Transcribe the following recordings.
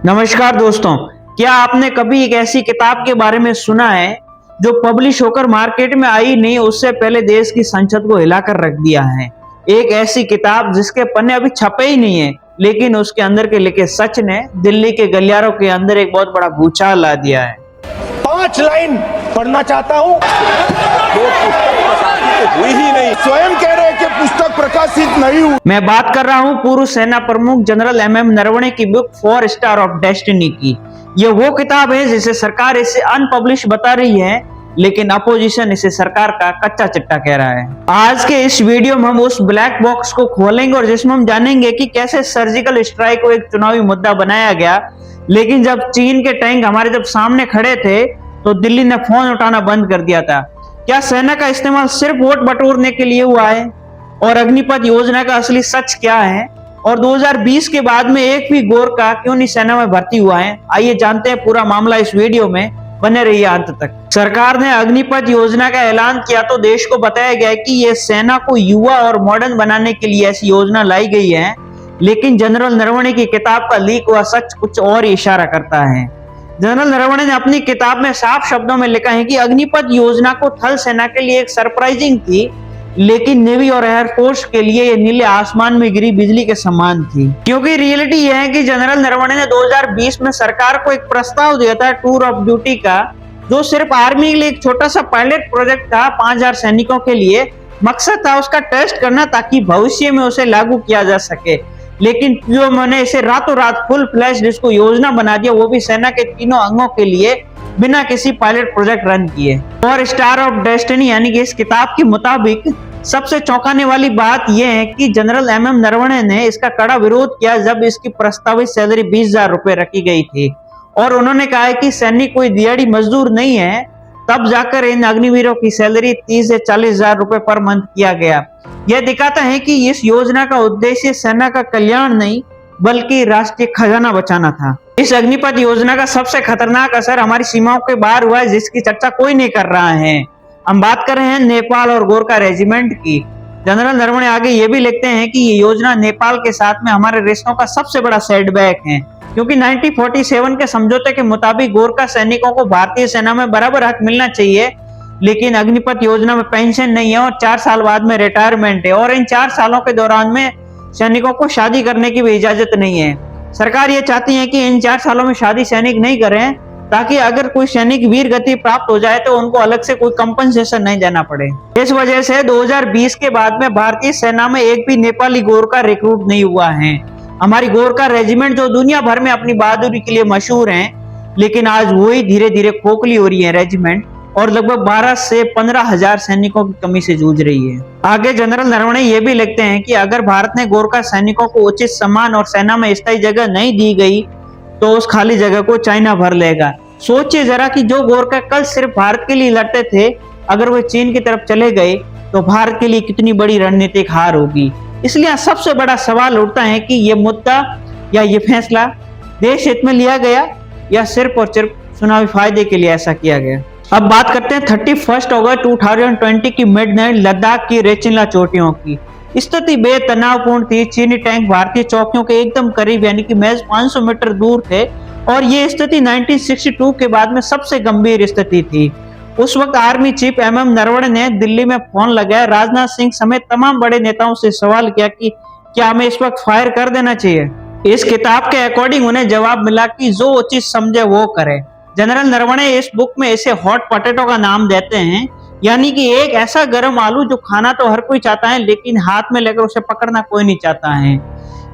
नमस्कार दोस्तों, क्या आपने कभी एक ऐसी किताब के बारे में सुना है जो पब्लिश होकर मार्केट में आई नहीं, उससे पहले देश की संसद को हिलाकर रख दिया है। एक ऐसी किताब जिसके पन्ने अभी छपे ही नहीं है, लेकिन उसके अंदर के लिखे सच ने दिल्ली के गलियारों के अंदर एक बहुत बड़ा भूचाल ला दिया है। 5 लाइन पढ़ना चाहता हूँ। हुई ही नहीं, स्वयं कह रहे हैं कि पुस्तक प्रकाशित नहीं हुई। मैं बात कर रहा हूँ पूर्व सेना प्रमुख जनरल MM नरवणे की बुक 4 स्टार ऑफ डेस्टिनी की। ये वो किताब है जिसे सरकार इसे अनपब्लिश बता रही है, लेकिन अपोजिशन इसे सरकार का कच्चा चिट्टा कह रहा है। आज के इस वीडियो में हम उस ब्लैक बॉक्स को खोलेंगे और जिसमें हम जानेंगे कि कैसे सर्जिकल स्ट्राइक को एक चुनावी मुद्दा बनाया गया, लेकिन जब चीन के टैंक हमारे जब सामने खड़े थे तो दिल्ली ने फोन उठाना बंद कर दिया था। क्या सेना का इस्तेमाल सिर्फ वोट बटोरने के लिए हुआ है? और अग्निपथ योजना का असली सच क्या है? और 2020 के बाद में एक भी गोरखा क्यों नहीं सेना में भर्ती हुआ है? आइए जानते हैं पूरा मामला इस वीडियो में, बने रहिए अंत तक। सरकार ने अग्निपथ योजना का ऐलान किया तो देश को बताया गया कि यह सेना को युवा और मॉडर्न बनाने के लिए ऐसी योजना लाई गई है, लेकिन जनरल नरवणे की किताब का लीक हुआ सच कुछ और ही इशारा करता है। जनरल नरवणे ने अपनी किताब में साफ शब्दों में लिखा है कि अग्निपथ योजना को थल सेना के लिए एक सरप्राइजिंग थी, लेकिन नेवी और एयरफोर्स के लिए ये नीले आसमान में गिरी बिजली के समान थी। क्योंकि रियलिटी यह है कि जनरल नरवणे ने 2020 में सरकार को एक प्रस्ताव दिया था टूर ऑफ ड्यूटी का, जो सिर्फ आर्मी के लिए एक छोटा सा पायलट प्रोजेक्ट था 5000 सैनिकों के लिए। मकसद था उसका टेस्ट करना ताकि भविष्य में उसे लागू किया जा सके, लेकिन पीओ ने इसे रातों रात फुल फ्लैश इसको योजना बना दिया, वो भी सेना के तीनों अंगों के लिए बिना किसी पायलट प्रोजेक्ट रन किए। और स्टार ऑफ डेस्टिनी यानी कि इस किताब के मुताबिक सबसे चौंकाने वाली बात यह है कि जनरल MM नरवणे ने इसका कड़ा विरोध किया जब इसकी प्रस्तावित सैलरी 20,000 रुपए रखी गई थी, और उन्होंने कहा है कि सैनिक कोई दिहाड़ी मजदूर नहीं है। तब जाकर इन अग्निवीरों की सैलरी 30 से 40,000 रुपए पर मंथ किया गया। यह दिखाता है कि इस योजना का उद्देश्य सेना का कल्याण नहीं बल्कि राष्ट्रीय खजाना बचाना था। इस अग्निपथ योजना का सबसे खतरनाक असर हमारी सीमाओं के बाहर हुआ है, जिसकी चर्चा कोई नहीं कर रहा है। हम बात कर रहे हैं नेपाल और गोरखा रेजिमेंट की। जनरल नरवणे आगे ये भी लिखते हैं कि ये योजना नेपाल के साथ में हमारे रिश्तों का सबसे बड़ा सेटबैक है, क्योंकि 1947 के समझौते के मुताबिक गोरखा सैनिकों को भारतीय सेना में बराबर हक मिलना चाहिए, लेकिन अग्निपथ योजना में पेंशन नहीं है और 4 साल बाद में रिटायरमेंट है, और इन 4 सालों के दौरान में सैनिकों को शादी करने की भी इजाजत नहीं है। सरकार ये चाहती है कि इन 4 सालों में शादी सैनिक नहीं करें, ताकि अगर कोई सैनिक वीर गति प्राप्त हो जाए तो उनको अलग से कोई कंपनसेशन नहीं देना पड़े। इस वजह से 2020 के बाद में भारतीय सेना में एक भी नेपाली गोरखा रिक्रूट नहीं हुआ है। हमारी गोरखा रेजिमेंट जो दुनिया भर में अपनी बहादुरी के लिए मशहूर है, लेकिन आज वही धीरे धीरे खोखली हो रही है रेजिमेंट, और लगभग 12 से 15,000 सैनिकों की कमी से जूझ रही है। आगे जनरल नरवणे ये भी लिखते हैं कि अगर भारत ने गोरखा सैनिकों को उचित सम्मान और सेना में स्थायी जगह नहीं दी गई तो उस खाली जगह को चाइना भर लेगा। सोचिए जरा कि जो गोरखा कल सिर्फ भारत के लिए लड़ते थे, अगर वे चीन की तरफ चले गए तो भारत के लिए कितनी बड़ी रणनीतिक हार होगी। इसलिए सबसे बड़ा सवाल उठता है कि ये मुद्दा या ये फैसला देश हित में लिया गया या सिर्फ और सिर्फ चुनावी फायदे के लिए ऐसा किया गया। अब बात करते हैं 31 अगस्त 2020 की मिडनाइट लद्दाख की रेचिनला चोटियों की। स्थिति बेतनावपूर्ण थी। चीनी टैंक भारतीय चौकियों के एकदम करीब यानी कि महज 500 मीटर दूर थे, और ये स्थिति 1962 के बाद में सबसे गंभीर स्थिति थी। उस वक्त आर्मी चीफ MM नरवणे ने दिल्ली में फोन लगाया, राजनाथ सिंह समेत तमाम बड़े नेताओं से सवाल किया कि क्या हमें इस वक्त फायर कर देना चाहिए। इस किताब के अकॉर्डिंग उन्हें जवाब मिला कि जो उचित समझे वो करे। जनरल नरवणे इस बुक में इसे हॉट पोटैटो का नाम देते हैं, यानी कि एक ऐसा गर्म आलू जो खाना तो हर कोई चाहता है, लेकिन हाथ में लेकर उसे पकड़ना कोई नहीं चाहता है।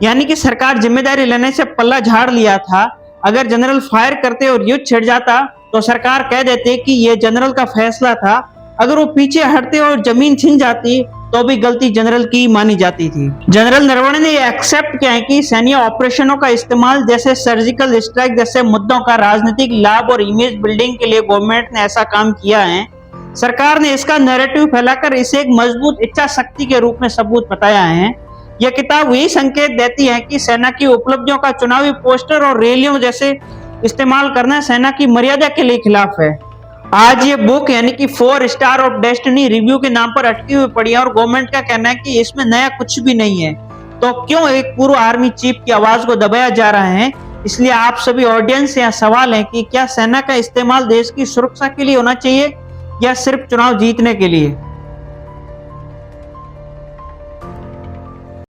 यानी कि सरकार जिम्मेदारी लेने से पल्ला झाड़ लिया था। अगर जनरल फायर करते और युद्ध छिड़ जाता तो सरकार कह देते कि यह जनरल का फैसला था। अगर वो पीछे हटते और जमीन छिन जाती तो भी गलती जनरल की मानी जाती थी। जनरल नरवणे ने यह एक्सेप्ट किया है कि सैन्य ऑपरेशनों का इस्तेमाल जैसे सर्जिकल स्ट्राइक जैसे मुद्दों का राजनीतिक लाभ और इमेज बिल्डिंग के लिए गवर्नमेंट ने ऐसा काम किया है। सरकार ने इसका नैरेटिव फैलाकर इसे एक मजबूत इच्छा शक्ति के रूप में सबूत बताया है। यह किताब यही संकेत देती है कि सेना की उपलब्धियों का चुनावी पोस्टर और रैलियों जैसे इस्तेमाल करना सेना की मर्यादा के लिए खिलाफ है। आज ये बुक यानी कि 4 स्टार ऑफ डेस्टिनी रिव्यू के नाम पर अटकी हुई पड़ी है, और गवर्नमेंट का कहना है कि इसमें नया कुछ भी नहीं है। तो क्यों एक पूर्व आर्मी चीफ की आवाज को दबाया जा रहा है इसलिए आप सभी ऑडियंस से यहाँ सवाल है कि क्या सेना का इस्तेमाल देश की सुरक्षा के लिए होना चाहिए या सिर्फ चुनाव जीतने के लिए।